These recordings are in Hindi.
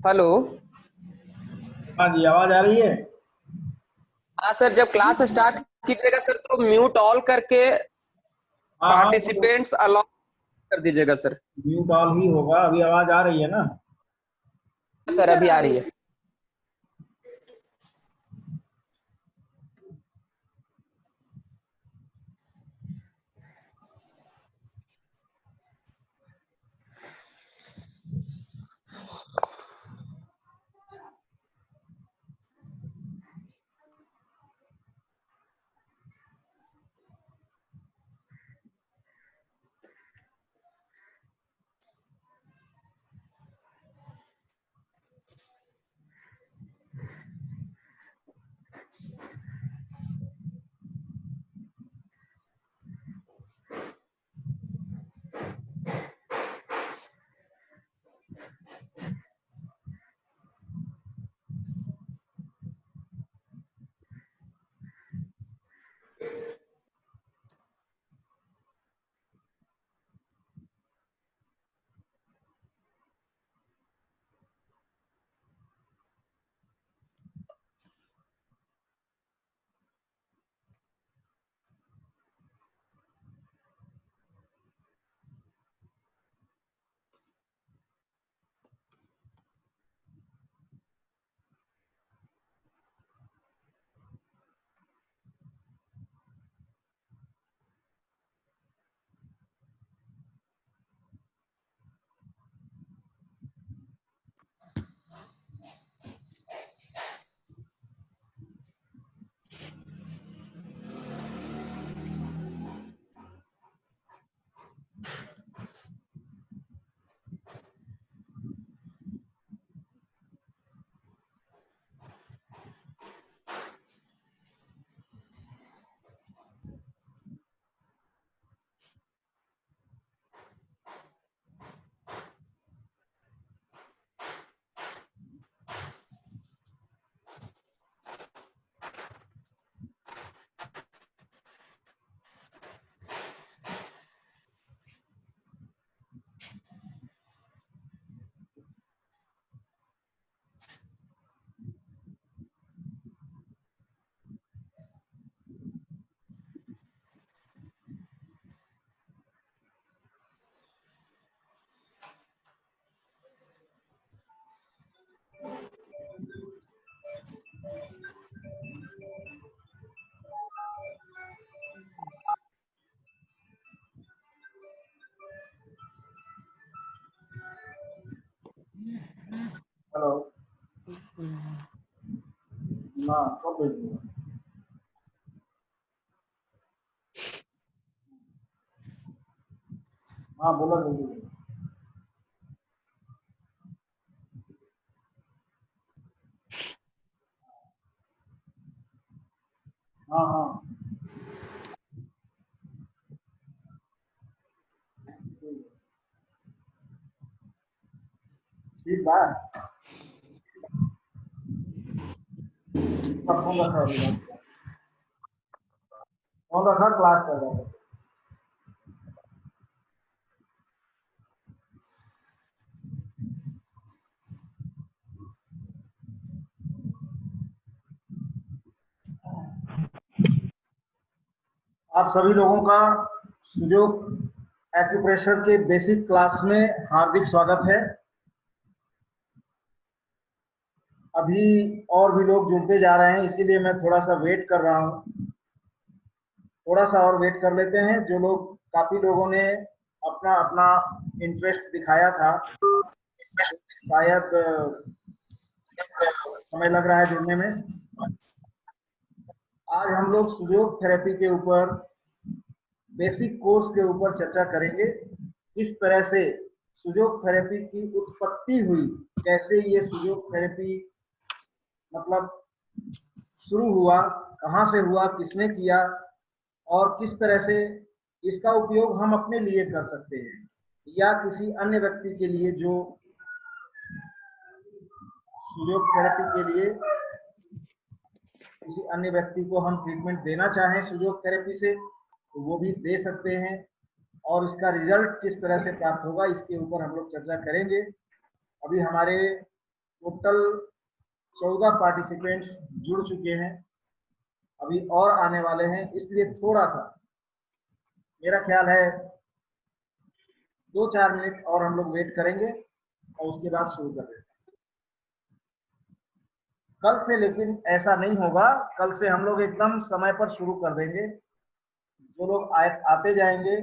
हेलो। हाँ जी, आवाज आ रही है। हाँ सर, जब क्लास स्टार्ट कीजिएगा सर तो म्यूट ऑल करके हाँ हाँ, तो पार्टिसिपेंट्स अलाउ कर दीजिएगा सर। म्यूट ऑल ही होगा। अभी आवाज आ रही है ना? सर अभी आ रही है। ना कब भेज दूंगा। हाँ बोला जल्दी बोलो। हाँ हाँ ठीक बात। फोन रखा अभी बात। फोन रखा, क्लास चल रहा है। आप सभी लोगों का सुजोग एक्यूप्रेशर के बेसिक क्लास में हार्दिक स्वागत है। अभी और भी लोग जुड़ते जा रहे हैं, इसीलिए मैं थोड़ा सा वेट कर रहा हूँ। थोड़ा सा और वेट कर लेते हैं। जो लोग, काफी लोगों ने अपना अपना इंटरेस्ट दिखाया था, शायद समय लग रहा है जुड़ने में। आज हम लोग सुजोग थेरेपी के ऊपर, बेसिक कोर्स के ऊपर चर्चा करेंगे। किस तरह से सुजोग थेरेपी की उत्पत्ति हुई, कैसे ये सुजोग थेरेपी मतलब शुरू हुआ, कहाँ से हुआ, किसने किया, और किस तरह से इसका उपयोग हम अपने लिए कर सकते हैं या किसी अन्य व्यक्ति के लिए जो सुजोग थेरेपी के लिए किसी अन्य व्यक्ति को हम ट्रीटमेंट देना चाहें सुजोग थेरेपी से, तो वो भी दे सकते हैं। और इसका रिजल्ट किस तरह से प्राप्त होगा, इसके ऊपर हम लोग चर्चा करेंगे। अभी हमारे टोटल 14 पार्टिसिपेंट्स जुड़ चुके हैं, अभी और आने वाले हैं, इसलिए थोड़ा सा मेरा ख्याल है 2-4 मिनट और हम लोग वेट करेंगे और उसके बाद शुरू कर देंगे। कल से लेकिन ऐसा नहीं होगा, कल से हम लोग एकदम समय पर शुरू कर देंगे। जो लोग आते जाएंगे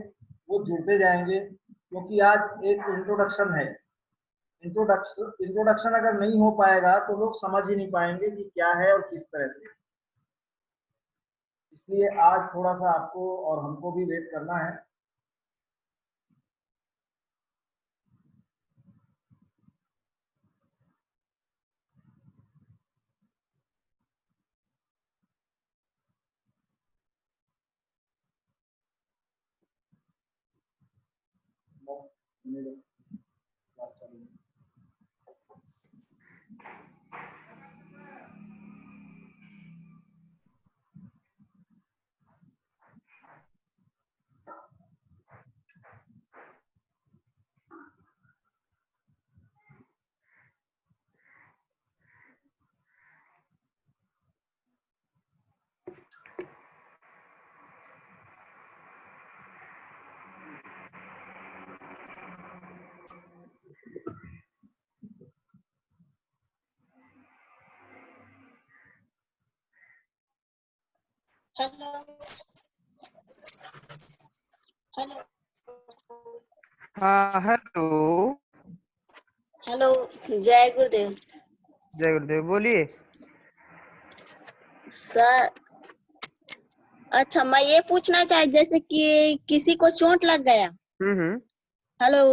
वो जुड़ते जाएंगे, क्योंकि आज एक इंट्रोडक्शन है। इंट्रोडक्शन अगर नहीं हो पाएगा तो लोग समझ ही नहीं पाएंगे कि क्या है और किस तरह से। इसलिए आज थोड़ा सा आपको और हमको भी वेट करना है। हेलो हेलो हाँ हेलो। हेलो। जय गुरुदेव जय गुरुदेव, बोलिए। सर। अच्छा, मैं ये पूछना चाहे, जैसे कि किसी को चोट लग गया, हम्म। हेलो,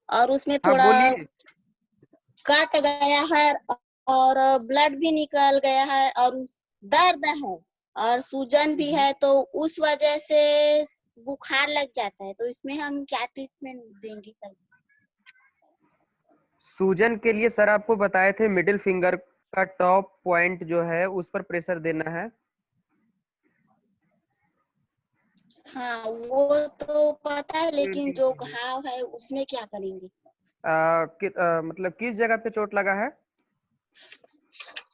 और उसमें हाँ थोड़ा बोलिए। कट गया है और ब्लड भी निकल गया है और दर्द है और सूजन भी है, तो उस वजह से बुखार लग जाता है, तो इसमें हम क्या ट्रीटमेंट देंगे कल? सूजन के लिए सर आपको बताए थे मिडिल फिंगर का टॉप पॉइंट जो है उस पर प्रेशर देना है। हाँ, वो तो पता है, लेकिन जो घाव है उसमें क्या करेंगे? मतलब किस जगह पे चोट लगा है?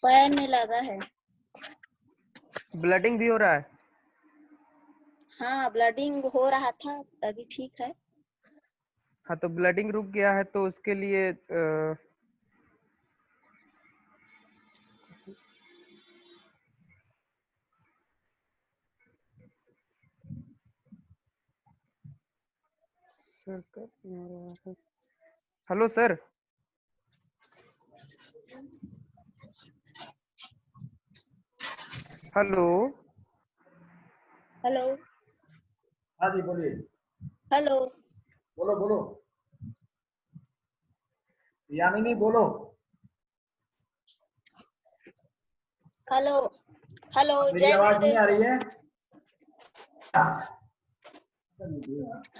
पैर में लगा है। ब्लडिंग भी हो रहा है? हाँ, ब्लडिंग हो रहा था, अभी ठीक है। हाँ तो ब्लडिंग रुक गया है तो उसके लिए हेलो सर। हेलो। हेलो हाँ जी बोलिए। हेलो बोलो बोलो, यामिनी बोलो। हेलो हेलो मेरी जय आवाज नहीं गुरुदेव आ रही सर। है?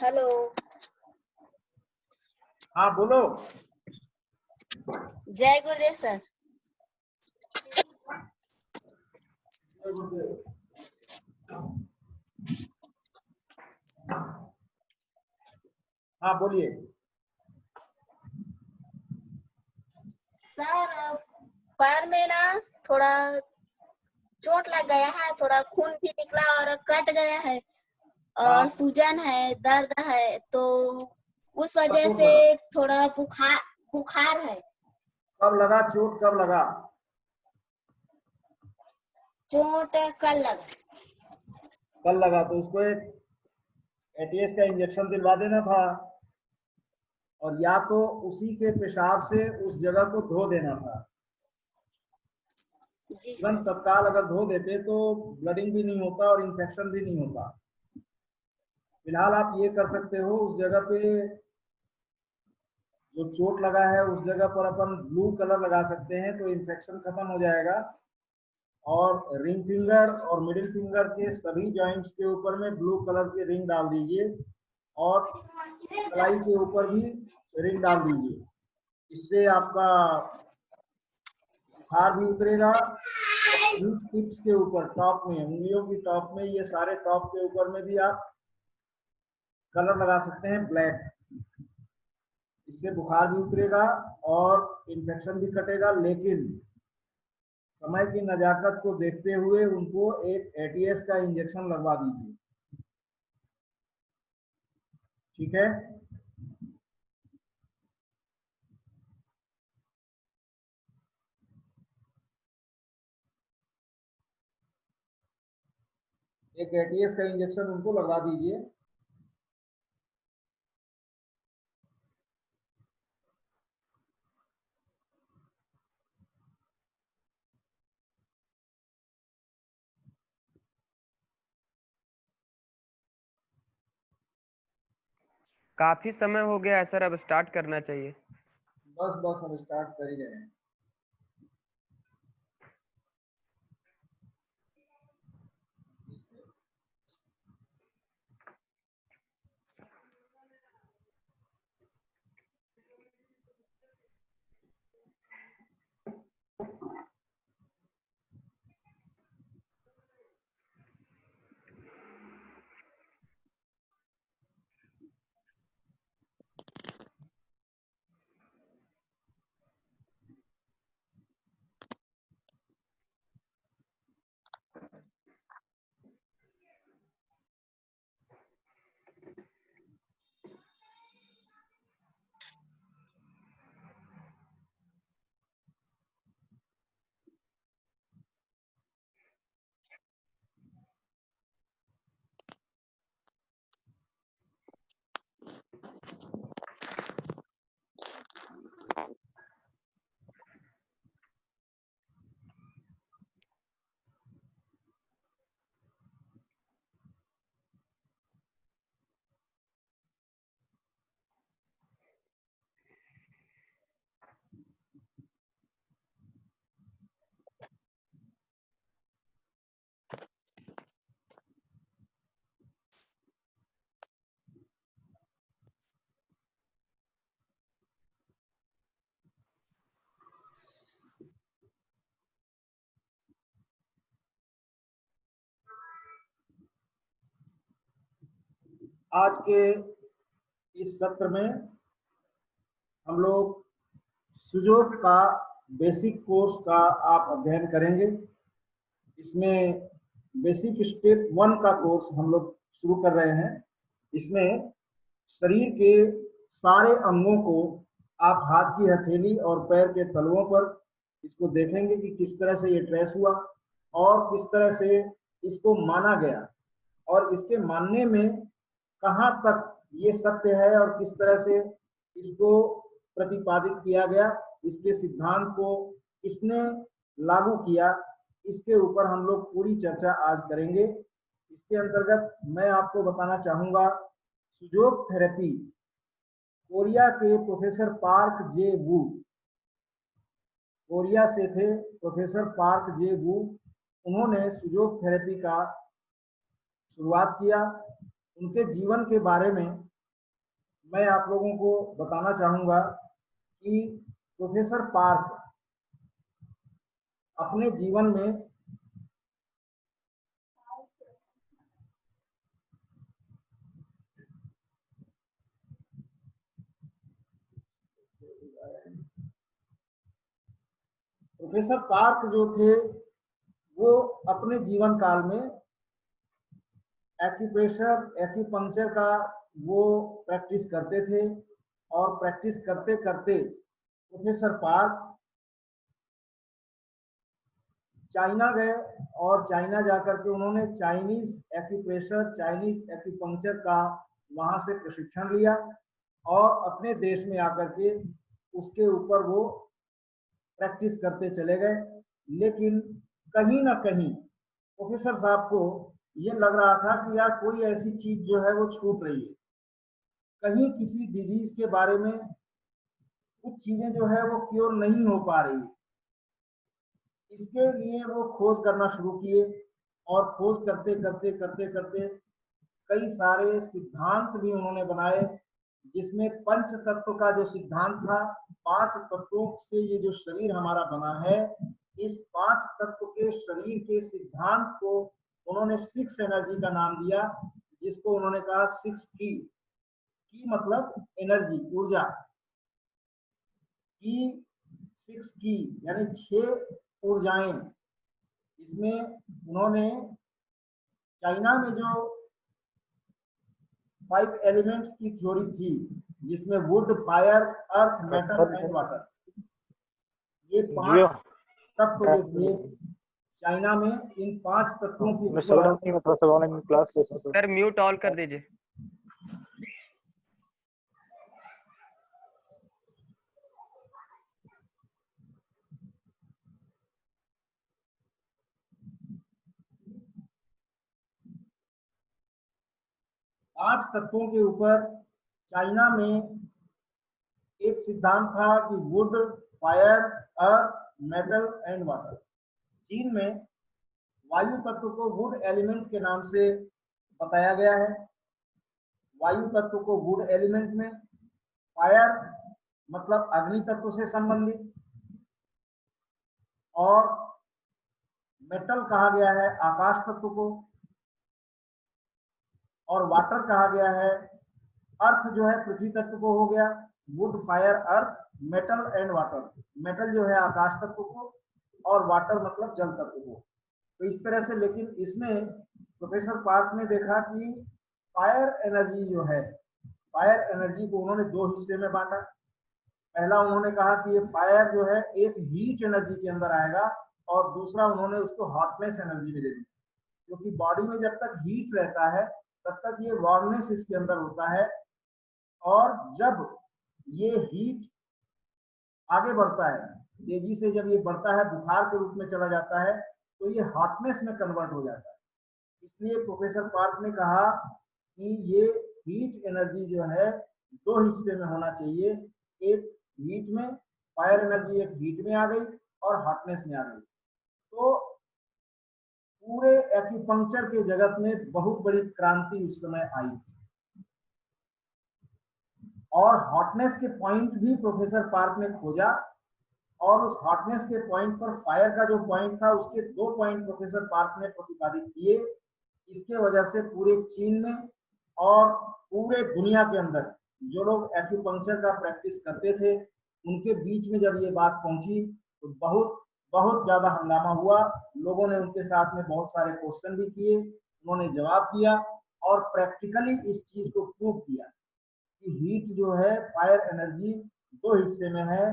हेलो हाँ बोलो। जय गुरुदेव सर। हाँ बोलिए। सर पैर में ना थोड़ा चोट लग गया है, थोड़ा खून भी निकला और कट गया है हाँ, और सूजन है, दर्द है, तो उस वजह चोट से लगा, थोड़ा बुखार बुखार है। कब लगा चोट, कब लगा? चोट कल लगा। कल लगा तो उसको एक एटीएस का इंजेक्शन दिलवा देना था, और या तो उसी के पेशाब से उस जगह को धो देना था। जी तुरंत सर। तत्काल अगर धो देते तो ब्लडिंग भी नहीं होता और इन्फेक्शन भी नहीं होता। फिलहाल आप ये कर सकते हो, उस जगह पे जो चोट लगा है उस जगह पर अपन ब्लू कलर लगा सकते हैं तो इन्फेक्शन खत्म हो जाएगा। और रिंग जी फिंगर सर। और मिडिल फिंगर के सभी जॉइंट्स के ऊपर में ब्लू कलर की रिंग डाल दीजिए, और कलाई के ऊपर भी रिंग डाल दीजिए। इससे आपका बुखार भी उतरेगा। और सभी टिप्स के ऊपर, टॉप में, उंगलियों की टॉप में, ये सारे टॉप के ऊपर में भी आप कलर लगा सकते हैं ब्लैक। इससे बुखार भी उतरेगा और इन्फेक्शन भी कटेगा। लेकिन समय की नजाकत को देखते हुए उनको एक एटीएस का इंजेक्शन लगवा दीजिए, ठीक है? एक एटीएस का इंजेक्शन उनको लगवा दीजिए। काफी समय हो गया है सर, अब स्टार्ट करना चाहिए। बस बस हम स्टार्ट कर ही रहे हैं। आज के इस सत्र में हम लोग सुजोग का बेसिक कोर्स का आप अध्ययन करेंगे। इसमें बेसिक स्टेप 1 का कोर्स हम लोग शुरू कर रहे हैं। इसमें शरीर के सारे अंगों को आप हाथ की हथेली और पैर के तलुओं पर इसको देखेंगे कि किस तरह से ये ट्रेस हुआ और किस तरह से इसको माना गया, और इसके मानने में कहाँ तक ये सत्य है और किस तरह से इसको प्रतिपादित किया गया, इसके सिद्धांत को किसने लागू किया, इसके ऊपर हम लोग पूरी चर्चा आज करेंगे। इसके अंतर्गत मैं आपको बताना चाहूंगा सुजोग थेरेपी कोरिया के प्रोफेसर पार्क जे वू, कोरिया से थे प्रोफेसर पार्क जे वू। उन्होंने सुजोग थेरेपी का शुरुआत किया। उनके जीवन के बारे में मैं आप लोगों को बताना चाहूंगा कि प्रोफेसर पार्क अपने जीवन में प्रोफेसर पार्क जो थे वो अपने जीवन काल में एक्यूपंक्चर का वो प्रैक्टिस करते थे और प्रैक्टिस करते करते प्रोफेसर पार्क चाइना गए और चाइना जाकर के उन्होंने चाइनीज एक्यूपंक्चर का वहां से प्रशिक्षण लिया और अपने देश में आकर के उसके ऊपर वो प्रैक्टिस करते चले गए। लेकिन कहीं ना कहीं प्रोफेसर साहब को ये लग रहा था कि यार कोई ऐसी चीज जो है वो छूट रही है, कहीं किसी डिजीज के बारे में कुछ चीजें जो है वो क्योर नहीं हो पा रही है। इसके लिए वो खोज करना शुरू किए और खोज करते करते करते करते कई सारे सिद्धांत भी उन्होंने बनाए, जिसमें पंच तत्व का जो सिद्धांत था, 5 तत्वों से ये जो शरीर हमारा बना है, इस 5 तत्व के शरीर के सिद्धांत को उन्होंने 6 एनर्जी का नाम दिया, जिसको उन्होंने कहा 6 की मतलब एनर्जी, ऊर्जा की, 6 की यानी 6 ऊर्जाएं। इसमें उन्होंने चाइना में जो 5 एलिमेंट्स की थ्योरी थी, जिसमें would, fire, earth, metal and water, ये 5 तत्व जो थे चाइना में, इन 5 तत्वों की ऊपर सर म्यूट ऑल कर दीजिए। पांच तत्वों के ऊपर चाइना में एक सिद्धांत था कि would, fire, earth, metal and water. चीन में वायु तत्व को वुड एलिमेंट के नाम से बताया गया है। वायु तत्व को वुड एलिमेंट में, फायर मतलब अग्नि तत्व से संबंधित, और मेटल कहा गया है आकाश तत्व को, और वाटर कहा गया है, अर्थ जो है पृथ्वी तत्व को हो गया। Would, fire, earth, metal and water. Metal जो है आकाश तत्व को और वाटर मतलब जल तत्व को। तो इस तरह से, लेकिन इसमें प्रोफेसर पार्क ने देखा कि फायर एनर्जी जो है, फायर एनर्जी को उन्होंने 2 हिस्से में बांटा। पहला उन्होंने कहा कि ये फायर जो है एक हीट एनर्जी के अंदर आएगा, और दूसरा उन्होंने उसको हॉटनेस एनर्जी में दे दी, क्योंकि बॉडी में जब तक हीट रहता है तब तक ये वार्मनेस इसके अंदर होता है, और जब ये हीट आगे बढ़ता है, तेजी से जब ये बढ़ता है, बुखार के रूप में चला जाता है, तो ये हॉटनेस में कन्वर्ट हो जाता है। इसलिए प्रोफेसर पार्क ने कहा कि ये हीट एनर्जी जो है 2 हिस्से में होना चाहिए, एक हीट में, फायर एनर्जी एक हीट में आ गई और हॉटनेस में आ गई। तो पूरे एक्यूपंक्चर के जगत में बहुत बड़ी क्रांति उस समय आई, और हॉटनेस के पॉइंट भी प्रोफेसर पार्क ने खोजा, और उस हॉटनेस के पॉइंट पर फायर का जो पॉइंट था, उसके 2 पॉइंट प्रोफेसर पार्क ने प्रतिपादित किए। इसके वजह से पूरे चीन में और पूरे दुनिया के अंदर जो लोग एक्यूपंक्चर का प्रैक्टिस करते थे, उनके बीच में जब ये बात पहुंची तो बहुत बहुत ज्यादा हंगामा हुआ। लोगों ने उनके साथ में बहुत सारे क्वेश्चन भी किए, उन्होंने जवाब दिया और प्रैक्टिकली इस चीज को प्रूव किया कि हीट जो है, फायर एनर्जी 2 हिस्से में है,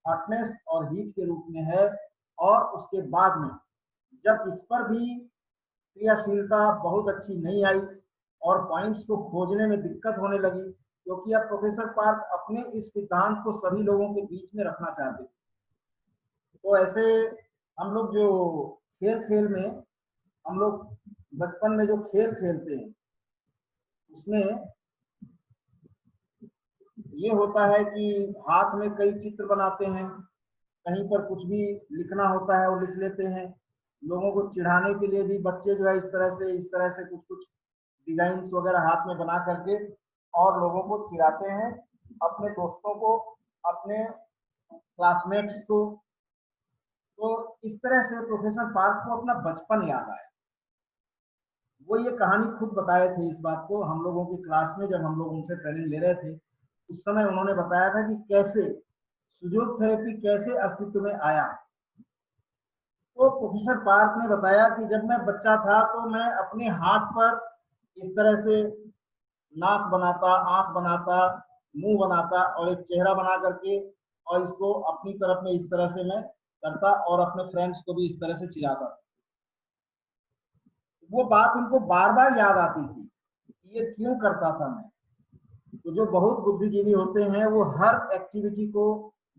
हॉटनेस और हीट के रूप में है। और उसके बाद में जब इस पर भी क्रियाशीलता बहुत अच्छी नहीं आई और पॉइंट्स को खोजने में दिक्कत होने लगी, क्योंकि अब प्रोफेसर पार्क अपने इस सिद्धांत को सभी लोगों के बीच में रखना चाहते थे। तो ऐसे हम लोग जो खेल खेल में हम लोग बचपन में जो खेल खेलते हैं उसमें ये होता है कि हाथ में कई चित्र बनाते हैं, कहीं पर कुछ भी लिखना होता है वो लिख लेते हैं। लोगों को चिढ़ाने के लिए भी बच्चे जो है इस तरह से कुछ कुछ डिजाइन्स वगैरह हाथ में बना करके और लोगों को चिढ़ाते हैं, अपने दोस्तों को, अपने क्लासमेट्स को। तो इस तरह से प्रोफेसर पार्क को अपना बचपन याद आया। वो ये कहानी खुद बताए थे इस बात को हम लोगों की क्लास में, जब हम लोग उनसे ट्रेनिंग ले रहे थे उस समय उन्होंने बताया था कि कैसे सुजोग थेरेपी कैसे अस्तित्व में आया। तो प्रोफेसर पार्क ने बताया कि जब मैं बच्चा था तो मैं अपने हाथ पर इस तरह से नाक बनाता, आंख बनाता, मुंह बनाता और एक चेहरा बना करके और इसको अपनी तरफ में इस तरह से मैं करता और अपने फ्रेंड्स को भी इस तरह से चिढ़ाता। वो बात उनको बार बार याद आती थी कि ये क्यों करता था मैं। तो जो बहुत बुद्धिजीवी होते हैं वो हर एक्टिविटी को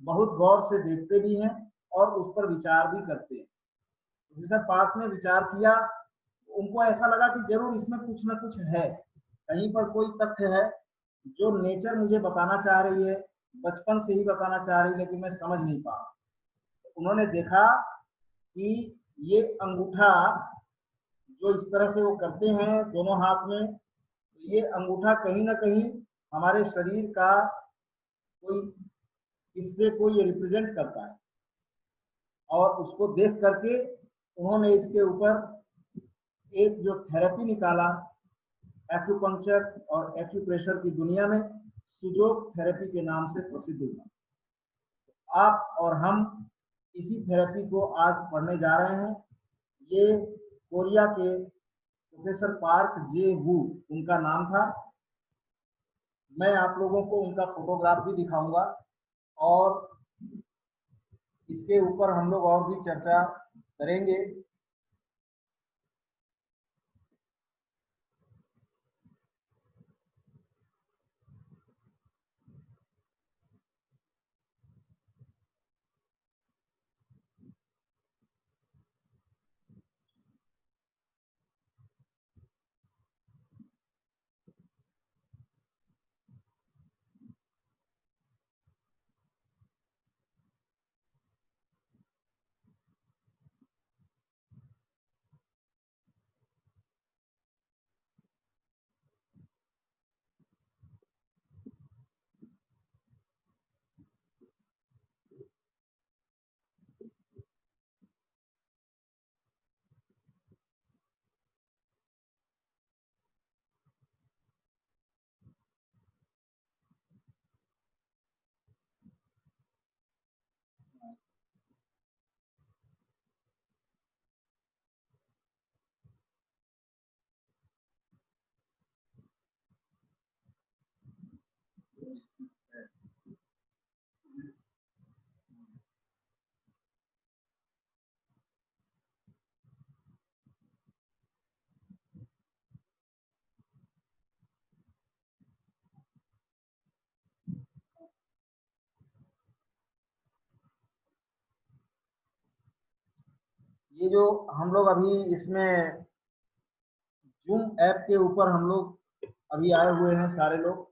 बहुत गौर से देखते भी हैं और उस पर विचार भी करते हैं। प्रोफेसर पार्क ने विचार किया, उनको ऐसा लगा कि जरूर इसमें कुछ ना कुछ है, कहीं पर कोई तथ्य है जो नेचर मुझे बताना चाह रही है, बचपन से ही बताना चाह रही है, लेकिन मैं समझ नहीं पा रहा। उन्होंने देखा कि ये अंगूठा जो इस तरह से वो करते हैं दोनों हाथ में, तो ये अंगूठा कहीं ना कहीं हमारे शरीर का कोई हिस्से को ये रिप्रेजेंट करता है। और उसको देख करके उन्होंने इसके ऊपर एक जो थेरेपी निकाला, एक्यूपंक्चर और एक्यूप्रेशर की दुनिया में सुजोग थेरेपी के नाम से प्रसिद्ध हुआ। आप और हम इसी थेरेपी को आज पढ़ने जा रहे हैं। ये कोरिया के प्रोफेसर पार्क जे वू उनका नाम था। मैं आप लोगों को उनका फोटोग्राफ भी दिखाऊंगा और इसके ऊपर हम लोग और भी चर्चा करेंगे। ये जो हम लोग अभी इसमें जूम ऐप के ऊपर हम लोग अभी आए हुए हैं सारे लोग,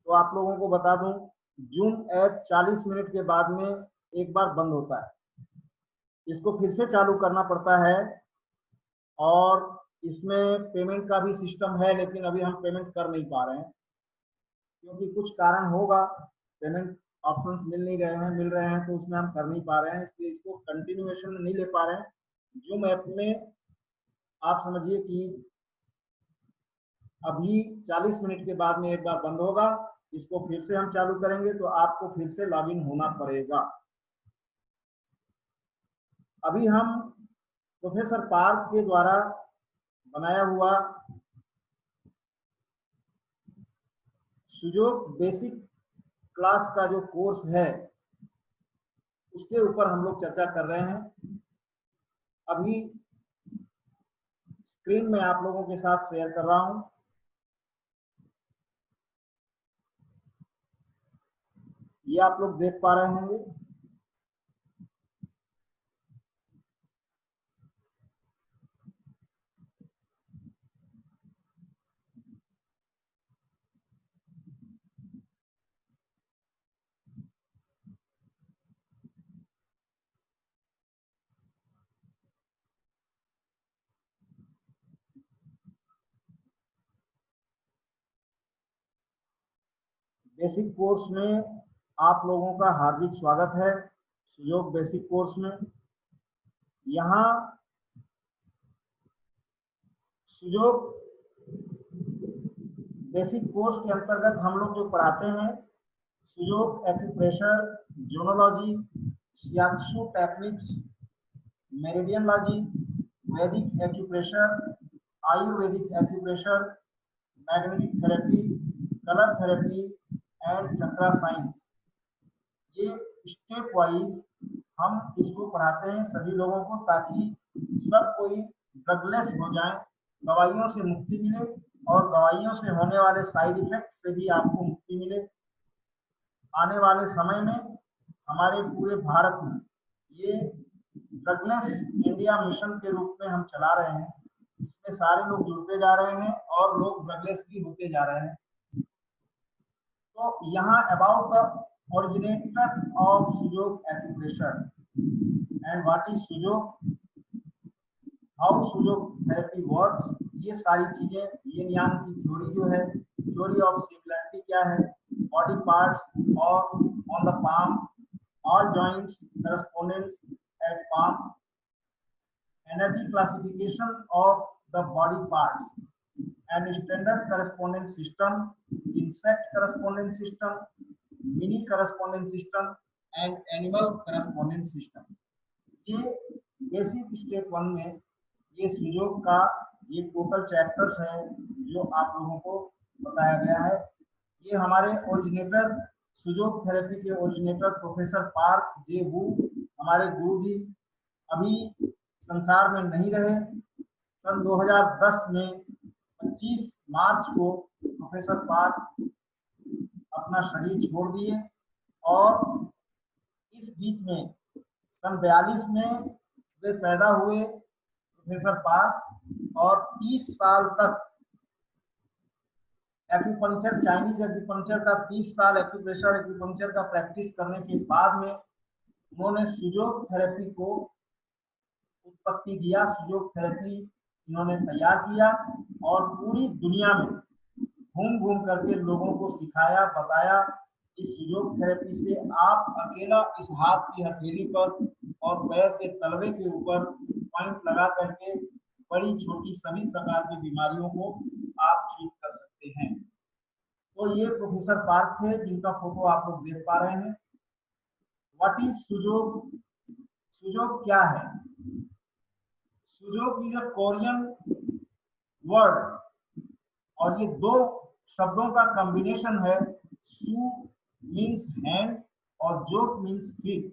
तो आप लोगों को बता दूं जूम ऐप 40 मिनट के बाद में एक बार बंद होता है, इसको फिर से चालू करना पड़ता है। और इसमें पेमेंट का भी सिस्टम है, लेकिन अभी हम पेमेंट कर नहीं पा रहे हैं क्योंकि कुछ कारण होगा, पेमेंट ऑप्शंस मिल रहे हैं तो उसमें हम कर नहीं पा रहे हैं, इसलिए इसको कंटिन्यूएशन में नहीं ले पा रहे हैं। जूम ऐप में आप समझिए कि अभी 40 मिनट के बाद में एक बार बंद होगा, इसको फिर से हम चालू करेंगे तो आपको फिर से लॉगिन होना पड़ेगा। अभी हम प्रोफेसर पार्क के द्वारा बनाया हुआ सुजोग बेसिक क्लास का जो कोर्स है उसके ऊपर हम लोग चर्चा कर रहे हैं। अभी स्क्रीन में आप लोगों के साथ शेयर कर रहा हूं। ये आप लोग देख पा रहे होंगे। बेसिक कोर्स में आप लोगों का हार्दिक स्वागत है। सुजोग बेसिक कोर्स में यहाँ सुजोग बेसिक कोर्स के अंतर्गत हम लोग जो पढ़ाते हैं सुजोग एक्यूप्रेशर, जोनोलॉजी, शियात्सु टेक्निक्स, मेरिडियनलॉजी, वैदिक acupressure, Ayurvedic acupressure, magnetic therapy, colour therapy and chakra science. ये स्टेप वाइज हम इसको पढ़ाते हैं सभी लोगों को, ताकि सब कोई ड्रगलेस हो जाए, दवाइयों से मुक्ति मिले और दवाइयों से होने वाले साइड इफेक्ट से भी आपको मुक्ति मिले। आने वाले समय में हमारे पूरे भारत में ये ड्रगलेस इंडिया मिशन के रूप में हम चला रहे हैं। इसमें सारे लोग जुड़ते जा रहे हैं और लोग ड्रगलेस भी होते जा रहे हैं। तो यहाँ about the originator of Sujok acupressure and what is Sujok, how Sujok therapy works, ये सारी चीजें, ये ज्ञान की थ्योरी जो है, थ्योरी ऑफ सिमिलरिटी क्या है, बॉडी पार्ट्स और on the palm, all joints correspondence at palm, energy classification of the body parts and standard correspondence system, insect correspondence system, mini correspondence system and animal correspondence system. ये बेसिक स्टेप 1 में ये सुजोग का ये टोटल चैप्टर्स है जो आप लोगों को बताया गया है। ये हमारे ओरिजिनेटर, सुजोग थेरेपी के ओरिजिनेटर प्रोफेसर पार्क जे वू, हमारे गुरुजी अभी संसार में नहीं रहे। सन 2010 में 25 मार्च को प्रोफेसर पार्क अपना शरीर छोड़ दिए और इस बीच में सन 42 में वे पैदा हुए प्रोफेसर पार्क, और 30 साल तक एक्यूपंक्चर, चाइनीज एक्यूपंक्चर का 30 साल एक्यूप्रेशर एक्यूपंक्चर का प्रैक्टिस करने के बाद में उन्होंने सुजोग थेरेपी को उत्पत्ति दिया। सुजोग थेरेपी इन्होंने तैयार किया और पूरी दुनिया में घूम घूम करके लोगों को सिखाया, बताया। इस सुजोग थेरेपी से आप अकेला इस हाथ की हथेली पर और पैर के तलवे के ऊपर पॉइंट लगा करके बड़ी छोटी सभी प्रकार की बीमारियों को आप ठीक कर सकते हैं। तो ये प्रोफेसर पार्क थे जिनका फोटो आप लोग देख पा रहे हैं। What is सुजोग? सुजोग क्या है? सुजोग इज अ कोरियन वर्ड और ये दो शब्दों का कॉम्बिनेशन है। सु मीन्स हैंड और jok means feet.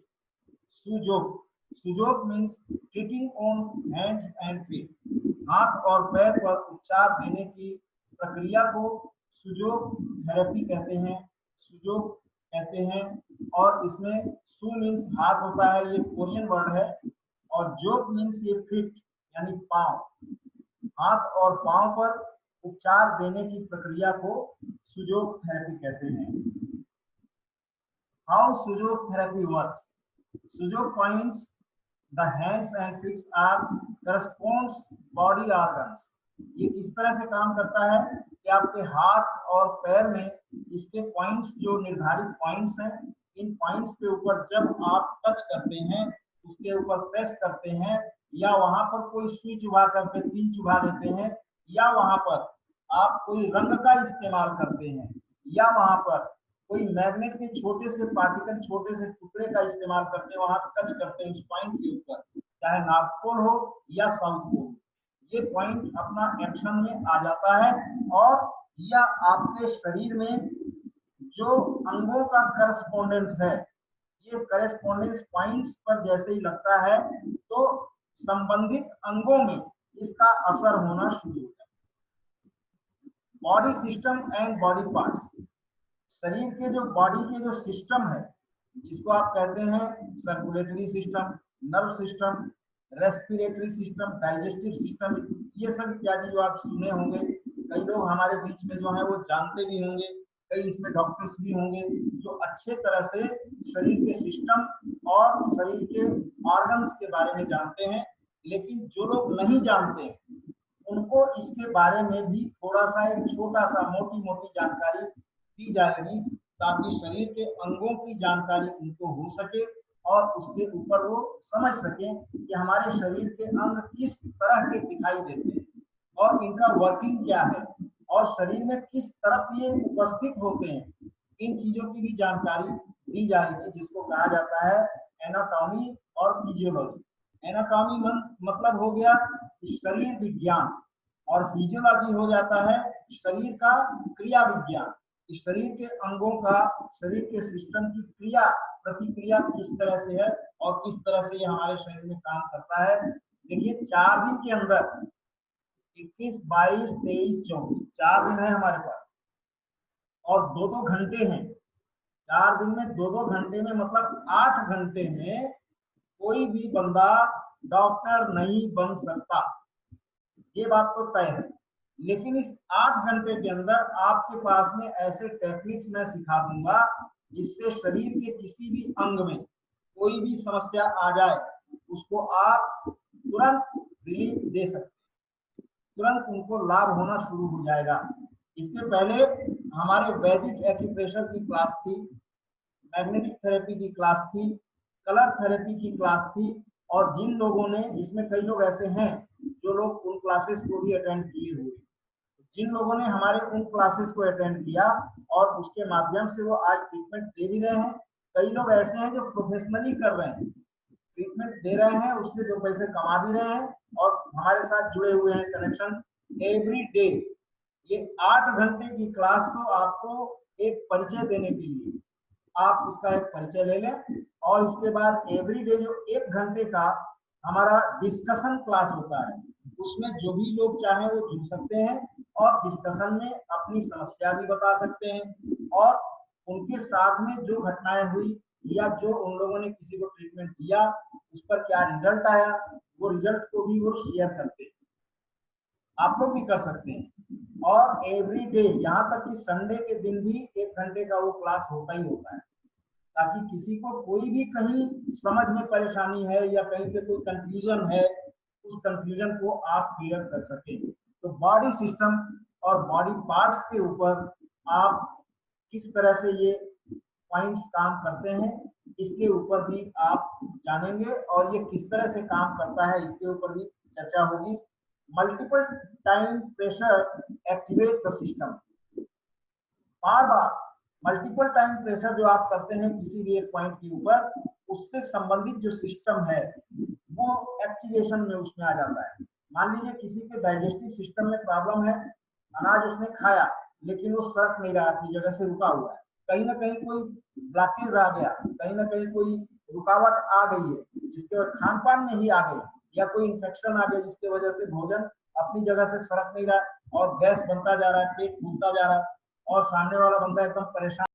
Sujok, sujok means treating on hands and feet. हाथ और पैर पर उपचार देने की प्रक्रिया को सुजोग थेरेपी कहते हैं, सुजोग कहते हैं। और इसमें सु मीन्स हाथ होता है, ये कोरियन वर्ड है, और जोग मीन्स ये फीट यानी पांव। हाथ और पांव पर उपचार देने की प्रक्रिया को सुजोग थेरेपी कहते हैं। How sujok therapy works? Sujok points the hands and feet are corresponds body organs. ये इस तरह से काम करता है कि आपके हाथ और पैर में इसके पॉइंट्स, जो निर्धारित पॉइंट्स हैं, इन पॉइंट्स के ऊपर जब आप टच करते हैं, उसके ऊपर प्रेस करते हैं, या वहां पर कोई सुई चुभा करके पिन चुभा देते हैं, या वहां पर आप कोई रंग का इस्तेमाल करते हैं, या वहां पर कोई मैग्नेट के छोटे से पार्टिकल, छोटे से टुकड़े का इस्तेमाल करते हैं, वहां टच करते हैं उस पॉइंट के ऊपर, चाहे नॉर्थ पोल हो या साउथ पोल, ये पॉइंट अपना एक्शन में आ जाता है। और या आपके शरीर में जो अंगों का करस्पॉन्डेंस है, ये करस्पॉन्डेंस पॉइंट्स पर जैसे ही लगता है तो संबंधित अंगों में इसका असर होना शुरू होता है। Body system and body parts, शरीर के जो बॉडी के जो सिस्टम है, जिसको आप कहते हैं circulatory system, nerve system, respiratory system, digestive system, ये सब इत्यादि जो आप सुने होंगे, कई लोग हमारे बीच में जो है वो जानते भी होंगे, कई इसमें डॉक्टर्स भी होंगे जो अच्छे तरह से शरीर के सिस्टम और शरीर के ऑर्गन्स के बारे में जानते हैं। लेकिन जो लोग नहीं जानते उनको इसके बारे में भी थोड़ा सा, एक छोटा सा, मोटी मोटी जानकारी दी जाएगी, ताकि शरीर के अंगों की जानकारी उनको हो सके और उसके ऊपर वो समझ सके कि हमारे शरीर के अंग किस तरह के दिखाई देते हैं और इनका वर्किंग क्या है और शरीर में किस तरफ ये उपस्थित होते हैं। इन चीजों की भी जानकारी दी जाएगी, जिसको कहा जाता है एनाटॉमी और फिजियोलॉजी। एनाटॉमी मतलब हो गया शरीर विज्ञान और फिजियोलॉजी हो जाता है शरीर का क्रिया विज्ञान। शरीर के अंगों का, शरीर के सिस्टम की क्रिया प्रतिक्रिया किस तरह से है और किस तरह से ये हमारे शरीर में काम करता है। देखिए 4 दिन के अंदर 21, 22, 23, 24 4 दिन है हमारे पास और 2-2 घंटे हैं। 4 दिन में 2-2 घंटे में मतलब 8 घंटे में कोई भी बंदा डॉक्टर नहीं बन सकता, ये बात तो तय है। लेकिन इस 8 घंटे के अंदर आपके पास में ऐसे टेक्निक्स मैं सिखा दूंगा जिससे शरीर के किसी भी अंग में कोई भी समस्या आ जाए उसको आप तुरंत रिलीफ दे सकते, तुरंत उनको लाभ होना शुरू हो जाएगा। इसके पहले हमारे वैदिक एक्यूप्रेशर की क्लास थी, मैग्नेटिक थेरेपी की क्लास थी, कलर थेरेपी की क्लास थी और जिन लोगों ने, इसमें कई लोग ऐसे हैं जो लोग उन क्लासेस को भी अटेंड किए हुए, जिन लोगों ने हमारे उन क्लासेस को अटेंड किया और उसके माध्यम से वो आज ट्रीटमेंट दे भी रहे हैं। कई लोग ऐसे हैं जो प्रोफेशनली कर रहे हैं, ट्रीटमेंट दे रहे हैं, उससे 2 पैसे कमा भी रहे हैं और हमारे साथ जुड़े हुए हैं कनेक्शन एवरी डे। ये 8 घंटे की क्लास तो आपको एक परिचय देने के लिए आप इसका एक परिचय ले लें और इसके बाद एवरी डे जो 1 घंटे का हमारा डिस्कशन क्लास होता है उसमें जो भी लोग चाहें वो जुड़ सकते हैं और डिस्कशन में अपनी समस्या भी बता सकते हैं और उनके साथ में जो घटनाएं हुई या जो उन लोगों ने किसी को ट्रीटमेंट दिया उस पर क्या रिजल्ट आया वो रिजल्ट को भी वो शेयर करते हैं। आप लोग भी कर सकते हैं और एवरी डे यहाँ तक कि संडे के दिन भी 1 घंटे का वो क्लास होता ही होता है ताकि किसी को कोई भी कहीं समझ में परेशानी है या कहीं पे कोई कंफ्यूजन है उस कंफ्यूजन को आप क्लियर कर सके। तो बॉडी सिस्टम और बॉडी पार्ट्स के ऊपर आप किस तरह से ये पॉइंट्स काम करते हैं इसके ऊपर भी आप जानेंगे और ये किस तरह से काम करता है इसके ऊपर भी चर्चा होगी। Multiple time pressure activate the system. Bar bar multiple time pressure जो आप करते हैं किसी भी एक पॉइंट के ऊपर उससे संबंधित जो सिस्टम है वो एक्टिवेशन में उसमें आ जाता है। मान लीजिए किसी के डाइजेस्टिव सिस्टम में प्रॉब्लम है, अनाज उसने खाया लेकिन वो सरक नहीं रहा, अपनी जगह से रुका हुआ है, कहीं ना कहीं कोई ब्लॉकेज आ गया, कहीं ना कहीं कोई रुकावट आ गई है जिसके वजह खान पान में ही आ गई या कोई इन्फेक्शन आ गया जिसके वजह से भोजन अपनी जगह से सरक नहीं रहा और गैस बनता जा रहा है, पेट फूलता जा रहा है और सामने वाला बंदा एकदम परेशान